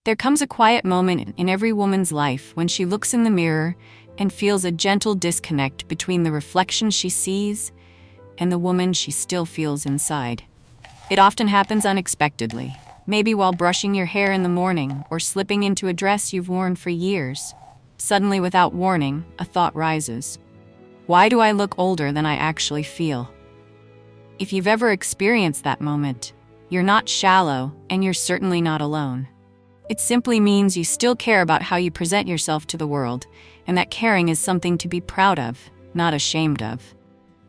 There comes a quiet moment in every woman's life when she looks in the mirror and feels a gentle disconnect between the reflection she sees and the woman she still feels inside. It often happens unexpectedly, maybe while brushing your hair in the morning or slipping into a dress you've worn for years. Suddenly, without warning, a thought rises. Why do I look older than I actually feel? If you've ever experienced that moment, you're not shallow and you're certainly not alone. It simply means you still care about how you present yourself to the world, and that caring is something to be proud of, not ashamed of.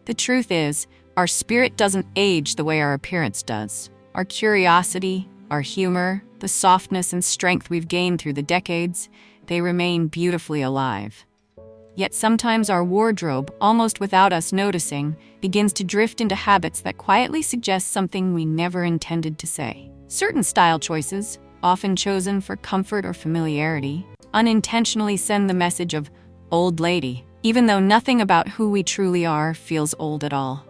The truth is, our spirit doesn't age the way our appearance does. Our curiosity, our humor, the softness and strength we've gained through the decades, they remain beautifully alive. Yet sometimes our wardrobe, almost without us noticing, begins to drift into habits that quietly suggest something we never intended to say. Certain style choices, often chosen for comfort or familiarity, unintentionally send the message of old lady, even though nothing about who we truly are feels old at all.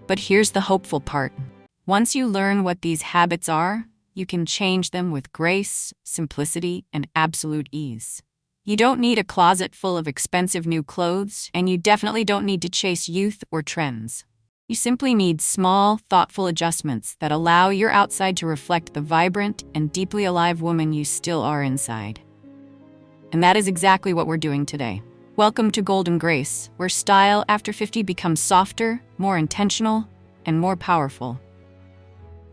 But here's the hopeful part. Once you learn what these habits are, you can change them with grace, simplicity, and absolute ease. You don't need a closet full of expensive new clothes, and you definitely don't need to chase youth or trends. You simply need small, thoughtful adjustments that allow your outside to reflect the vibrant and deeply alive woman you still are inside. And that is exactly what we're doing today. Welcome to Golden Grace, where style after 50 becomes softer, more intentional, and more powerful.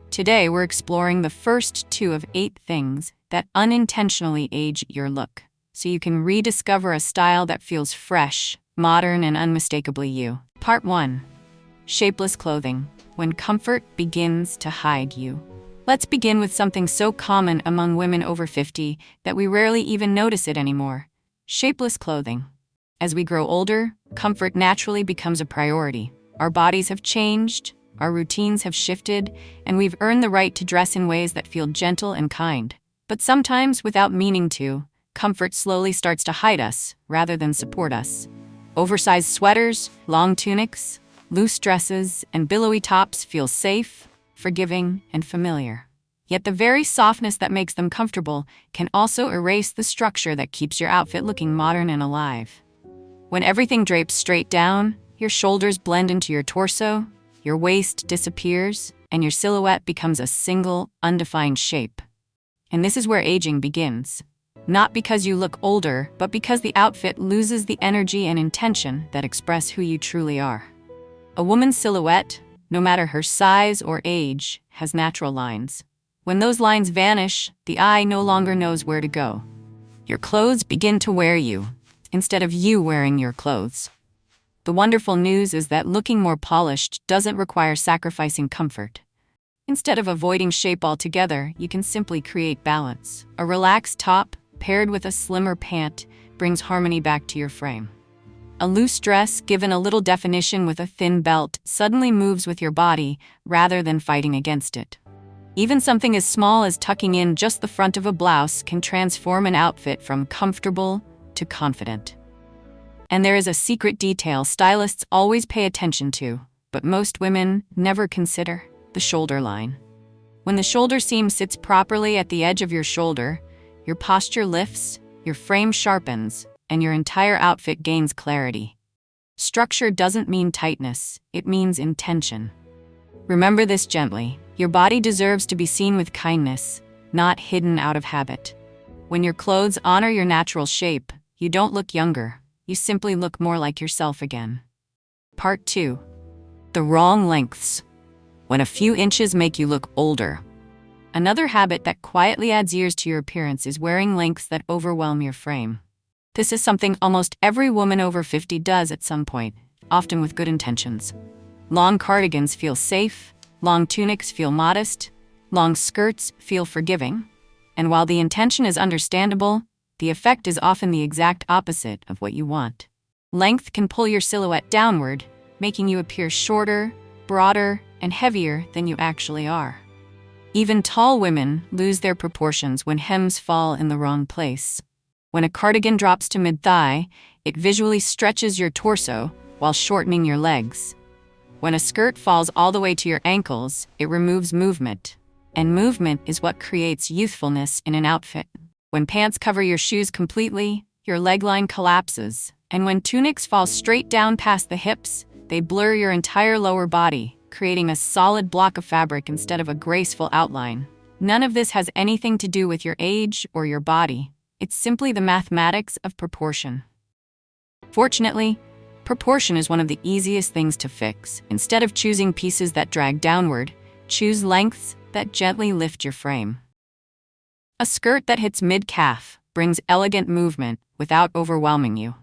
Today, we're exploring the first 2 of 8 things that unintentionally age your look, so you can rediscover a style that feels fresh, modern, and unmistakably you. Part 1. Shapeless clothing, when comfort begins to hide you. Let's begin with something so common among women over 50 that we rarely even notice it anymore. Shapeless clothing. As we grow older, comfort naturally becomes a priority. Our bodies have changed, our routines have shifted, and we've earned the right to dress in ways that feel gentle and kind. But sometimes, without meaning to, comfort slowly starts to hide us rather than support us. Oversized sweaters, long tunics, loose dresses, and billowy tops feel safe, forgiving, and familiar. Yet the very softness that makes them comfortable can also erase the structure that keeps your outfit looking modern and alive. When everything drapes straight down, your shoulders blend into your torso, your waist disappears, and your silhouette becomes a single, undefined shape. And this is where aging begins. Not because you look older, but because the outfit loses the energy and intention that express who you truly are. A woman's silhouette, no matter her size or age, has natural lines. When those lines vanish, the eye no longer knows where to go. Your clothes begin to wear you, instead of you wearing your clothes. The wonderful news is that looking more polished doesn't require sacrificing comfort. Instead of avoiding shape altogether, you can simply create balance. A relaxed top, paired with a slimmer pant, brings harmony back to your frame. A loose dress, given a little definition with a thin belt, suddenly moves with your body rather than fighting against it. Even something as small as tucking in just the front of a blouse can transform an outfit from comfortable to confident. And there is a secret detail stylists always pay attention to, but most women never consider: the shoulder line. When the shoulder seam sits properly at the edge of your shoulder, your posture lifts, your frame sharpens, and your entire outfit gains clarity. Structure doesn't mean tightness, it means intention. Remember this gently: your body deserves to be seen with kindness, not hidden out of habit. When your clothes honor your natural shape, you don't look younger, you simply look more like yourself again. Part 2. The wrong lengths. When a few inches make you look older. Another habit that quietly adds years to your appearance is wearing lengths that overwhelm your frame. This is something almost every woman over 50 does at some point, often with good intentions. Long cardigans feel safe, long tunics feel modest, long skirts feel forgiving, and while the intention is understandable, the effect is often the exact opposite of what you want. Length can pull your silhouette downward, making you appear shorter, broader, and heavier than you actually are. Even tall women lose their proportions when hems fall in the wrong place. When a cardigan drops to mid-thigh, it visually stretches your torso while shortening your legs. When a skirt falls all the way to your ankles, it removes movement. And movement is what creates youthfulness in an outfit. When pants cover your shoes completely, your leg line collapses. And when tunics fall straight down past the hips, they blur your entire lower body, creating a solid block of fabric instead of a graceful outline. None of this has anything to do with your age or your body. It's simply the mathematics of proportion. Fortunately, proportion is one of the easiest things to fix. Instead of choosing pieces that drag downward, choose lengths that gently lift your frame. A skirt that hits mid-calf brings elegant movement without overwhelming you.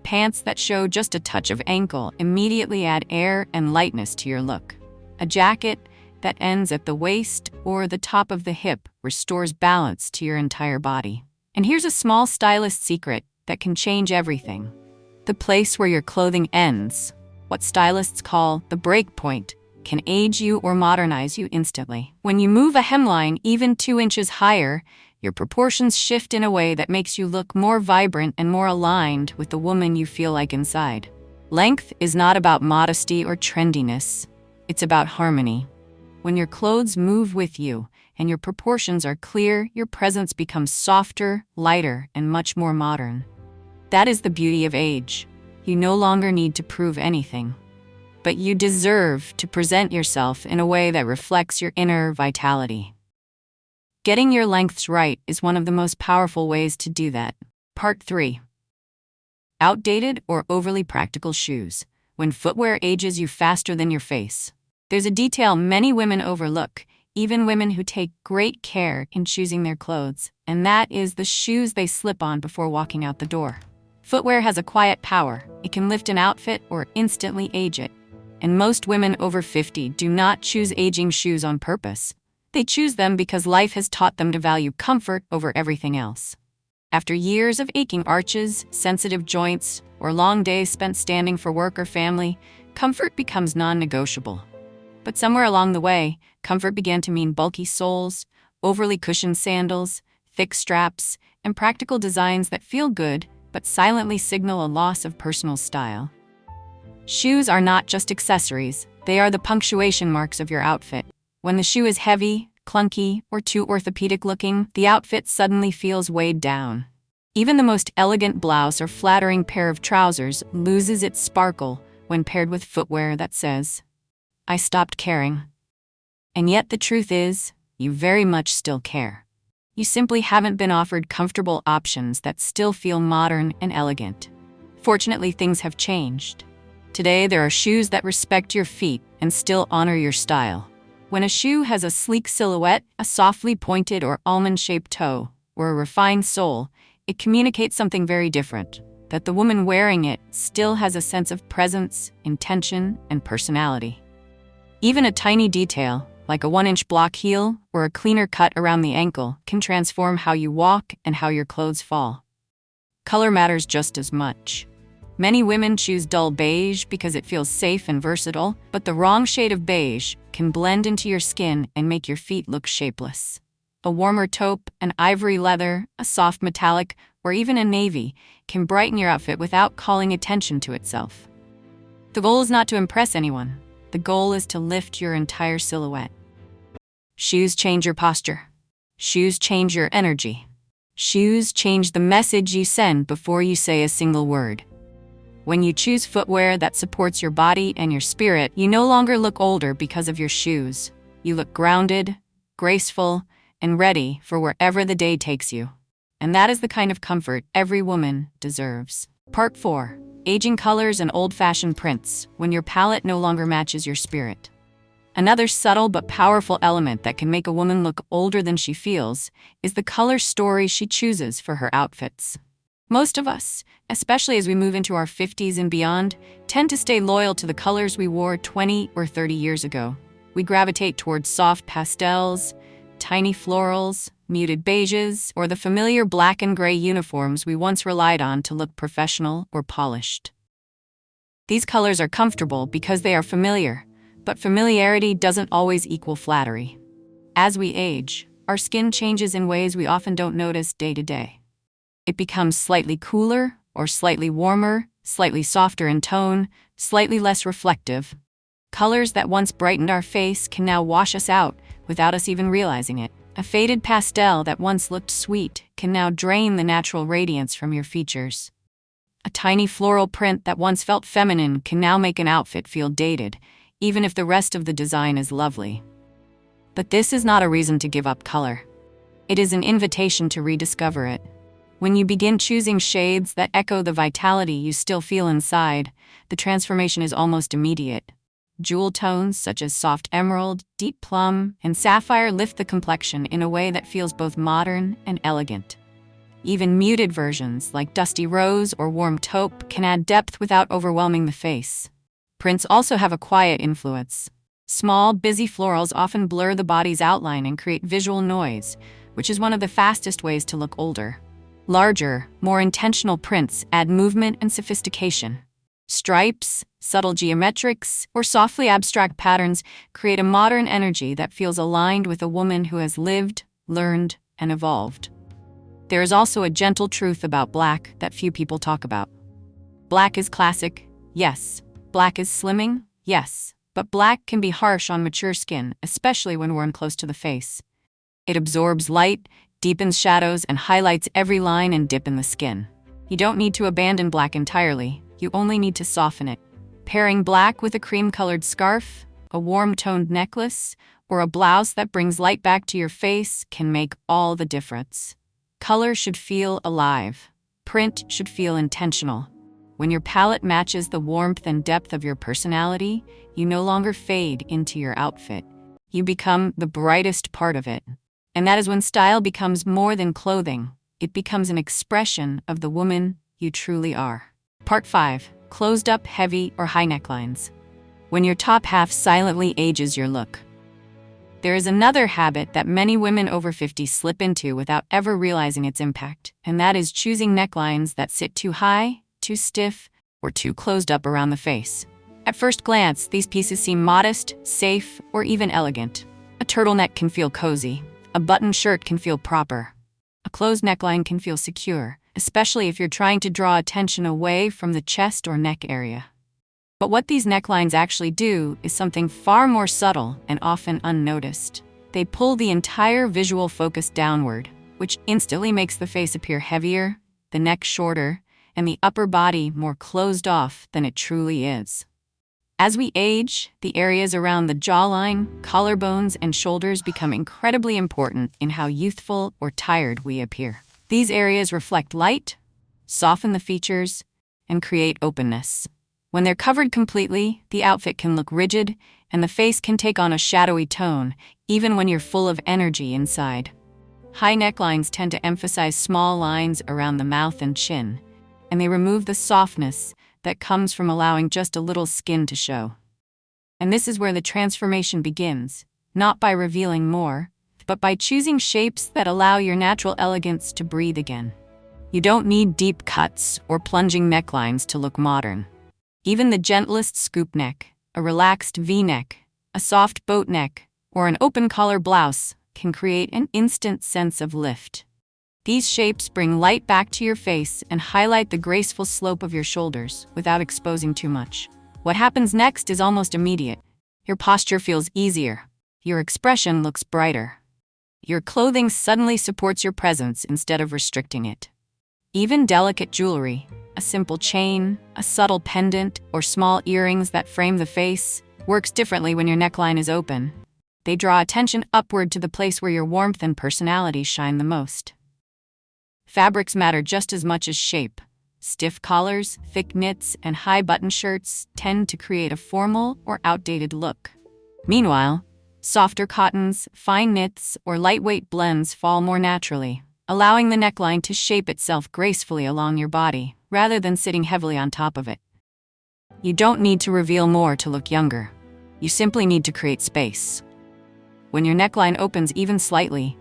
Pants that show just a touch of ankle immediately add air and lightness to your look. A jacket that ends at the waist or the top of the hip restores balance to your entire body. And here's a small stylist secret that can change everything. The place where your clothing ends, what stylists call the break point, can age you or modernize you instantly. When you move a hemline even 2 inches higher, your proportions shift in a way that makes you look more vibrant and more aligned with the woman you feel like inside. Length is not about modesty or trendiness. It's about harmony. When your clothes move with you and your proportions are clear, your presence becomes softer, lighter, and much more modern. That is the beauty of age. You no longer need to prove anything. But you deserve to present yourself in a way that reflects your inner vitality. Getting your lengths right is one of the most powerful ways to do that. Part 3. Outdated or overly practical shoes. When footwear ages you faster than your face. There's a detail many women overlook, even women who take great care in choosing their clothes, and that is the shoes they slip on before walking out the door. Footwear has a quiet power. It can lift an outfit or instantly age it. And most women over 50 do not choose aging shoes on purpose. They choose them because life has taught them to value comfort over everything else. After years of aching arches, sensitive joints, or long days spent standing for work or family, comfort becomes non-negotiable. But somewhere along the way, comfort began to mean bulky soles, overly cushioned sandals, thick straps, and practical designs that feel good but silently signal a loss of personal style. Shoes are not just accessories, they are the punctuation marks of your outfit. When the shoe is heavy, clunky, or too orthopedic looking, the outfit suddenly feels weighed down. Even the most elegant blouse or flattering pair of trousers loses its sparkle when paired with footwear that says, "I stopped caring." And yet the truth is, you very much still care. You simply haven't been offered comfortable options that still feel modern and elegant. Fortunately, things have changed. Today, there are shoes that respect your feet and still honor your style. When a shoe has a sleek silhouette, a softly pointed or almond-shaped toe, or a refined sole, it communicates something very different, that the woman wearing it still has a sense of presence, intention, and personality. Even a tiny detail, like a 1-inch block heel or a cleaner cut around the ankle, can transform how you walk and how your clothes fall. Color matters just as much. Many women choose dull beige because it feels safe and versatile, but the wrong shade of beige can blend into your skin and make your feet look shapeless. A warmer taupe, an ivory leather, a soft metallic, or even a navy can brighten your outfit without calling attention to itself. The goal is not to impress anyone. The goal is to lift your entire silhouette. Shoes change your posture. Shoes change your energy. Shoes change the message you send before you say a single word. When you choose footwear that supports your body and your spirit, you no longer look older because of your shoes. You look grounded, graceful, and ready for wherever the day takes you. And that is the kind of comfort every woman deserves. Part 4. Aging colors and old-fashioned prints, when your palette no longer matches your spirit. Another subtle but powerful element that can make a woman look older than she feels is the color story she chooses for her outfits. Most of us, especially as we move into our 50s and beyond, tend to stay loyal to the colors we wore 20 or 30 years ago. We gravitate towards soft pastels, tiny florals, muted beiges, or the familiar black and gray uniforms we once relied on to look professional or polished. These colors are comfortable because they are familiar, but familiarity doesn't always equal flattery. As we age, our skin changes in ways we often don't notice day to day. It becomes slightly cooler or slightly warmer, slightly softer in tone, slightly less reflective. Colors that once brightened our face can now wash us out, without us even realizing it. A faded pastel that once looked sweet can now drain the natural radiance from your features. A tiny floral print that once felt feminine can now make an outfit feel dated, even if the rest of the design is lovely. But this is not a reason to give up color. It is an invitation to rediscover it. When you begin choosing shades that echo the vitality you still feel inside, the transformation is almost immediate. Jewel tones such as soft emerald, deep plum, and sapphire lift the complexion in a way that feels both modern and elegant. Even muted versions like dusty rose or warm taupe can add depth without overwhelming the face. Prints also have a quiet influence. Small, busy florals often blur the body's outline and create visual noise, which is one of the fastest ways to look older. Larger, more intentional prints add movement and sophistication. Stripes, subtle geometrics, or softly abstract patterns create a modern energy that feels aligned with a woman who has lived, learned, and evolved. There is also a gentle truth about black that few people talk about. Black is classic, yes. Black is slimming, yes. But black can be harsh on mature skin, especially when worn close to the face. It absorbs light, deepens shadows, and highlights every line and dip in the skin. You don't need to abandon black entirely, you only need to soften it. Pairing black with a cream-colored scarf, a warm-toned necklace, or a blouse that brings light back to your face can make all the difference. Color should feel alive. Print should feel intentional. When your palette matches the warmth and depth of your personality, you no longer fade into your outfit. You become the brightest part of it. And that is when style becomes more than clothing. It becomes an expression of the woman you truly are. Part 5. Closed up, heavy, or high necklines. When your top half silently ages your look. There is another habit that many women over 50 slip into without ever realizing its impact, and that is choosing necklines that sit too high, too stiff, or too closed up around the face. At first glance, these pieces seem modest, safe, or even elegant. A turtleneck can feel cozy. A button shirt can feel proper. A closed neckline can feel secure, especially if you're trying to draw attention away from the chest or neck area. But what these necklines actually do is something far more subtle and often unnoticed. They pull the entire visual focus downward, which instantly makes the face appear heavier, the neck shorter, and the upper body more closed off than it truly is. As we age, the areas around the jawline, collarbones, and shoulders become incredibly important in how youthful or tired we appear. These areas reflect light, soften the features, and create openness. When they're covered completely, the outfit can look rigid, and the face can take on a shadowy tone, even when you're full of energy inside. High necklines tend to emphasize small lines around the mouth and chin, and they remove the softness that comes from allowing just a little skin to show. And this is where the transformation begins, not by revealing more, but by choosing shapes that allow your natural elegance to breathe again. You don't need deep cuts or plunging necklines to look modern. Even the gentlest scoop neck, a relaxed V-neck, a soft boat neck, or an open collar blouse can create an instant sense of lift. These shapes bring light back to your face and highlight the graceful slope of your shoulders without exposing too much. What happens next is almost immediate. Your posture feels easier. Your expression looks brighter. Your clothing suddenly supports your presence instead of restricting it. Even delicate jewelry, a simple chain, a subtle pendant, or small earrings that frame the face, works differently when your neckline is open. They draw attention upward to the place where your warmth and personality shine the most. Fabrics matter just as much as shape. Stiff collars, thick knits, and high button shirts tend to create a formal or outdated look. Meanwhile, softer cottons, fine knits, or lightweight blends fall more naturally, allowing the neckline to shape itself gracefully along your body, rather than sitting heavily on top of it. You don't need to reveal more to look younger. You simply need to create space. When your neckline opens even slightly,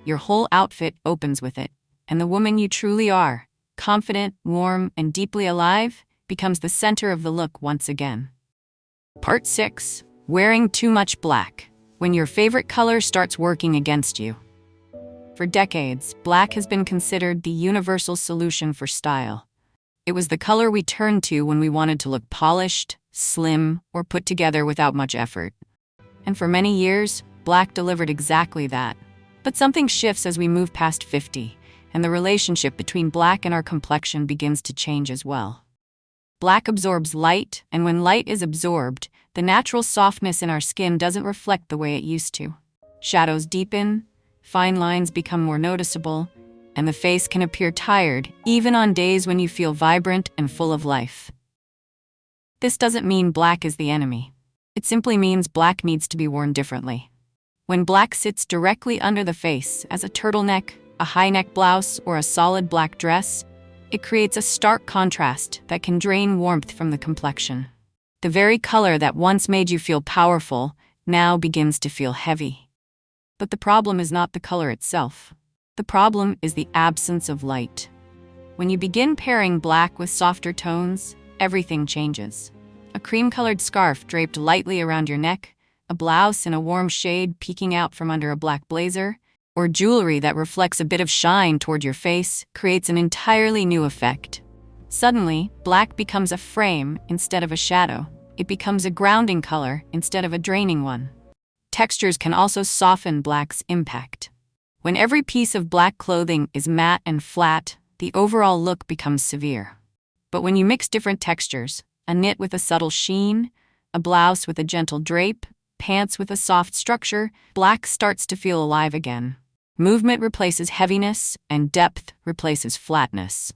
your whole outfit opens with it, and the woman you truly are, confident, warm, and deeply alive, becomes the center of the look once again. Part 6. Wearing too much black. When your favorite color starts working against you. For decades, black has been considered the universal solution for style. It was the color we turned to when we wanted to look polished, slim, or put together without much effort. And for many years, black delivered exactly that. But something shifts as we move past 50, and the relationship between black and our complexion begins to change as well. Black absorbs light, and when light is absorbed, the natural softness in our skin doesn't reflect the way it used to. Shadows deepen, fine lines become more noticeable, and the face can appear tired, even on days when you feel vibrant and full of life. This doesn't mean black is the enemy. It simply means black needs to be worn differently. When black sits directly under the face as a turtleneck, a high-neck blouse, or a solid black dress, it creates a stark contrast that can drain warmth from the complexion. The very color that once made you feel powerful now begins to feel heavy. But the problem is not the color itself. The problem is the absence of light. When you begin pairing black with softer tones, everything changes. A cream-colored scarf draped lightly around your neck, a blouse in a warm shade peeking out from under a black blazer, or jewelry that reflects a bit of shine toward your face creates an entirely new effect. Suddenly, black becomes a frame instead of a shadow. It becomes a grounding color instead of a draining one. Textures can also soften black's impact. When every piece of black clothing is matte and flat, the overall look becomes severe. But when you mix different textures, a knit with a subtle sheen, a blouse with a gentle drape, pants with a soft structure, black starts to feel alive again. Movement replaces heaviness, and depth replaces flatness.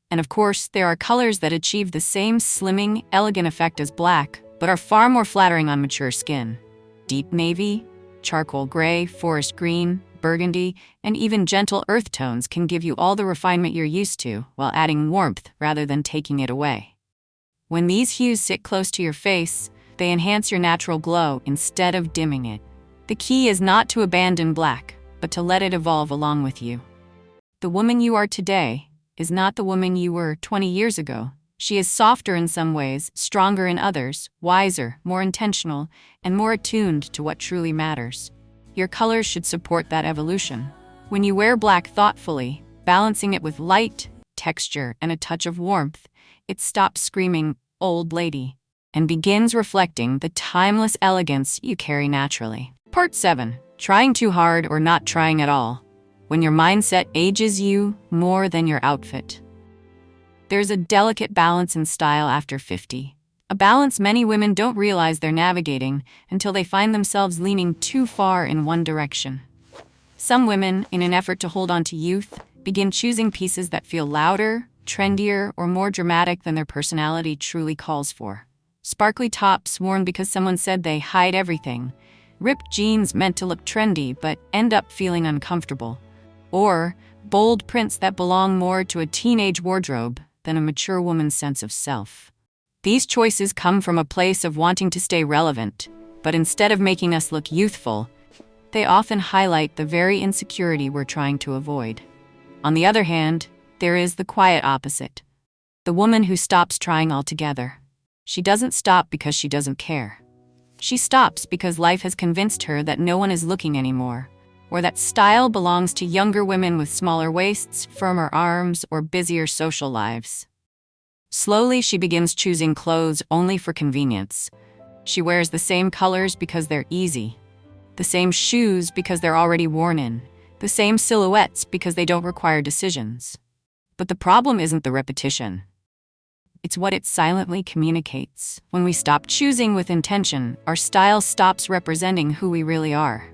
And of course, there are colors that achieve the same slimming, elegant effect as black, but are far more flattering on mature skin. Deep navy, charcoal gray, forest green, burgundy, and even gentle earth tones can give you all the refinement you're used to, while adding warmth rather than taking it away. When these hues sit close to your face, they enhance your natural glow instead of dimming it. The key is not to abandon black, but to let it evolve along with you. The woman you are today is not the woman you were 20 years ago. She is softer in some ways, stronger in others, wiser, more intentional, and more attuned to what truly matters. Your colors should support that evolution. When you wear black thoughtfully, balancing it with light, texture, and a touch of warmth, it stops screaming, "old lady," and begins reflecting the timeless elegance you carry naturally. Part 7. Trying too hard or not trying at all. When your mindset ages you more than your outfit. There's a delicate balance in style after 50. A balance many women don't realize they're navigating until they find themselves leaning too far in one direction. Some women, in an effort to hold on to youth, begin choosing pieces that feel louder, trendier, or more dramatic than their personality truly calls for. Sparkly tops worn because someone said they hide everything. Ripped jeans meant to look trendy but end up feeling uncomfortable. Or bold prints that belong more to a teenage wardrobe than a mature woman's sense of self. These choices come from a place of wanting to stay relevant, but instead of making us look youthful, they often highlight the very insecurity we're trying to avoid. On the other hand, there is the quiet opposite. The woman who stops trying altogether. She doesn't stop because she doesn't care. She stops because life has convinced her that no one is looking anymore, or that style belongs to younger women with smaller waists, firmer arms, or busier social lives. Slowly, she begins choosing clothes only for convenience. She wears the same colors because they're easy, the same shoes because they're already worn in, the same silhouettes because they don't require decisions. But the problem isn't the repetition. It's what it silently communicates. When we stop choosing with intention, our style stops representing who we really are.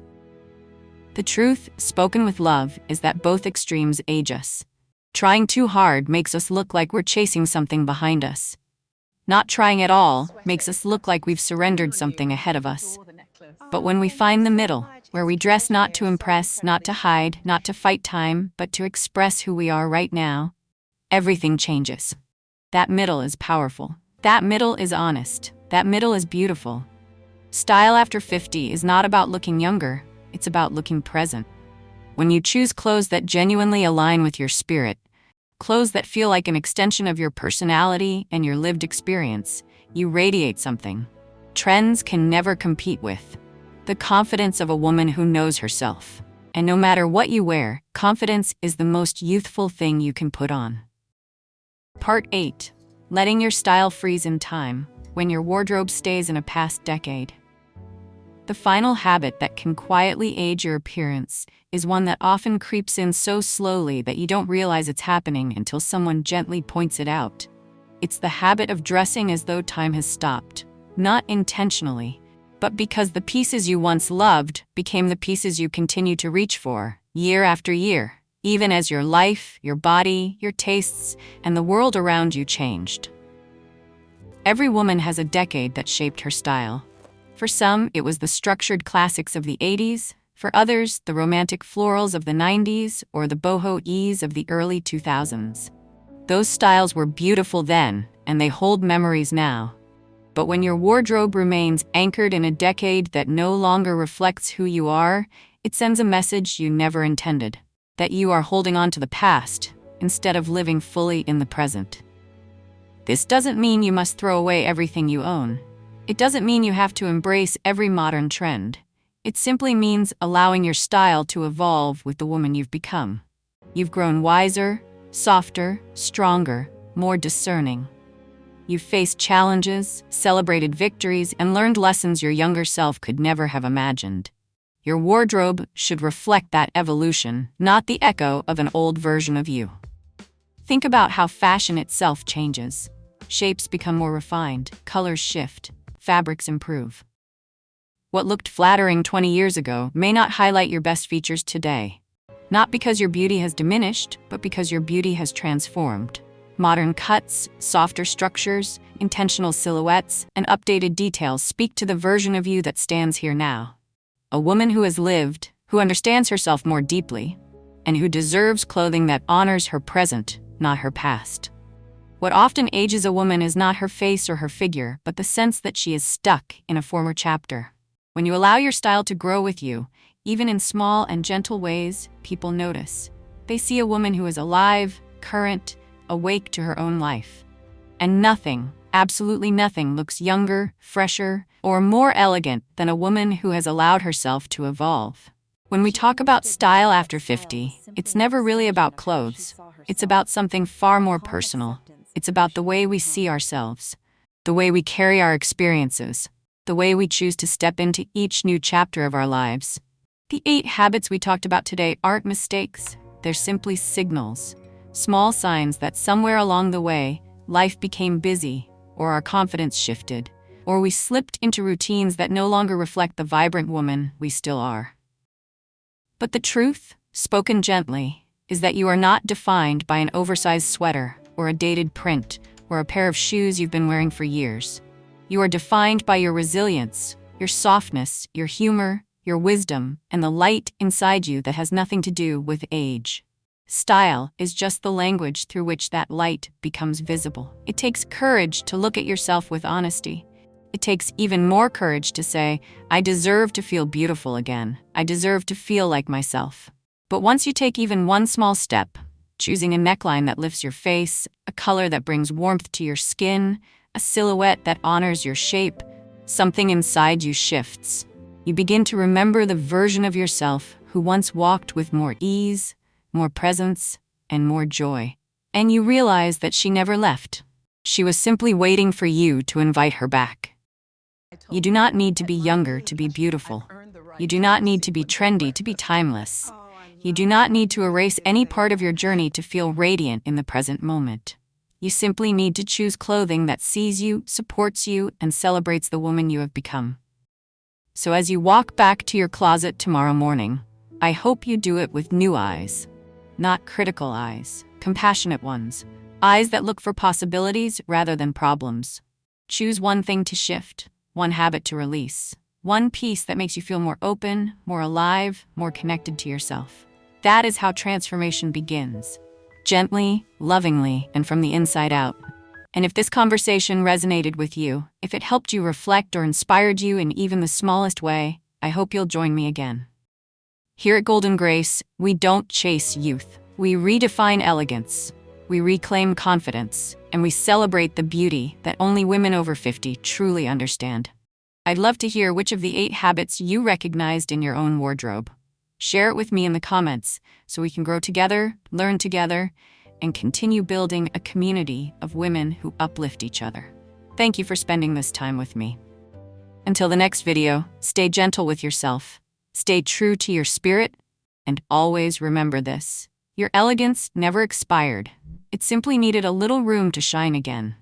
The truth, spoken with love, is that both extremes age us. Trying too hard makes us look like we're chasing something behind us. Not trying at all makes us look like we've surrendered something ahead of us. But when we find the middle, where we dress not to impress, not to hide, not to fight time, but to express who we are right now, everything changes. That middle is powerful. That middle is honest. That middle is beautiful. Style after 50 is not about looking younger, it's about looking present. When you choose clothes that genuinely align with your spirit, clothes that feel like an extension of your personality and your lived experience, you radiate something trends can never compete with. The confidence of a woman who knows herself. And no matter what you wear, confidence is the most youthful thing you can put on. Part 8. Letting your style freeze in time, when your wardrobe stays in a past decade. The final habit that can quietly age your appearance is one that often creeps in so slowly that you don't realize it's happening until someone gently points it out. It's the habit of dressing as though time has stopped, not intentionally, but because the pieces you once loved became the pieces you continue to reach for, year after year, even as your life, your body, your tastes, and the world around you changed. Every woman has a decade that shaped her style. For some, it was the structured classics of the 80s. For others, the romantic florals of the 90s or the boho ease of the early 2000s. Those styles were beautiful then, and they hold memories now. But when your wardrobe remains anchored in a decade that no longer reflects who you are, it sends a message you never intended, that you are holding on to the past instead of living fully in the present. This doesn't mean you must throw away everything you own. It doesn't mean you have to embrace every modern trend. It simply means allowing your style to evolve with the woman you've become. You've grown wiser, softer, stronger, more discerning. You've faced challenges, celebrated victories, and learned lessons your younger self could never have imagined. Your wardrobe should reflect that evolution, not the echo of an old version of you. Think about how fashion itself changes. Shapes become more refined, colors shift, fabrics improve. What looked flattering 20 years ago may not highlight your best features today. Not because your beauty has diminished, but because your beauty has transformed. Modern cuts, softer structures, intentional silhouettes, and updated details speak to the version of you that stands here now. A woman who has lived, who understands herself more deeply, and who deserves clothing that honors her present, not her past. What often ages a woman is not her face or her figure, but the sense that she is stuck in a former chapter. When you allow your style to grow with you, even in small and gentle ways, people notice. They see a woman who is alive, current, awake to her own life. And nothing, absolutely nothing, looks younger, fresher, or more elegant than a woman who has allowed herself to evolve. When we talk about style after 50, it's never really about clothes. It's about something far more personal. It's about the way we see ourselves, the way we carry our experiences, the way we choose to step into each new chapter of our lives. The 8 habits we talked about today aren't mistakes. They're simply signals, small signs that somewhere along the way, life became busy, or our confidence shifted, or we slipped into routines that no longer reflect the vibrant woman we still are. But the truth, spoken gently, is that you are not defined by an oversized sweater, or a dated print, or a pair of shoes you've been wearing for years. You are defined by your resilience, your softness, your humor, your wisdom, and the light inside you that has nothing to do with age. Style is just the language through which that light becomes visible. It takes courage to look at yourself with honesty. It takes even more courage to say, I deserve to feel beautiful again. I deserve to feel like myself. But once you take even one small step, choosing a neckline that lifts your face, a color that brings warmth to your skin, a silhouette that honors your shape, something inside you shifts. You begin to remember the version of yourself who once walked with more ease, more presence, and more joy. And you realize that she never left. She was simply waiting for you to invite her back. You do not need to be younger to be beautiful. You do not need to be trendy to be timeless. You do not need to erase any part of your journey to feel radiant in the present moment. You simply need to choose clothing that sees you, supports you, and celebrates the woman you have become. So as you walk back to your closet tomorrow morning, I hope you do it with new eyes. Not critical eyes, compassionate ones. Eyes that look for possibilities rather than problems. Choose one thing to shift, one habit to release, one piece that makes you feel more open, more alive, more connected to yourself. That is how transformation begins. Gently, lovingly, and from the inside out. And if this conversation resonated with you, if it helped you reflect or inspired you in even the smallest way, I hope you'll join me again. Here at Golden Grace, we don't chase youth. We redefine elegance. We reclaim confidence, and we celebrate the beauty that only women over 50 truly understand. I'd love to hear which of the 8 habits you recognized in your own wardrobe. Share it with me in the comments so we can grow together, learn together, and continue building a community of women who uplift each other. Thank you for spending this time with me. Until the next video, stay gentle with yourself, stay true to your spirit, and always remember this: your elegance never expired. It simply needed a little room to shine again.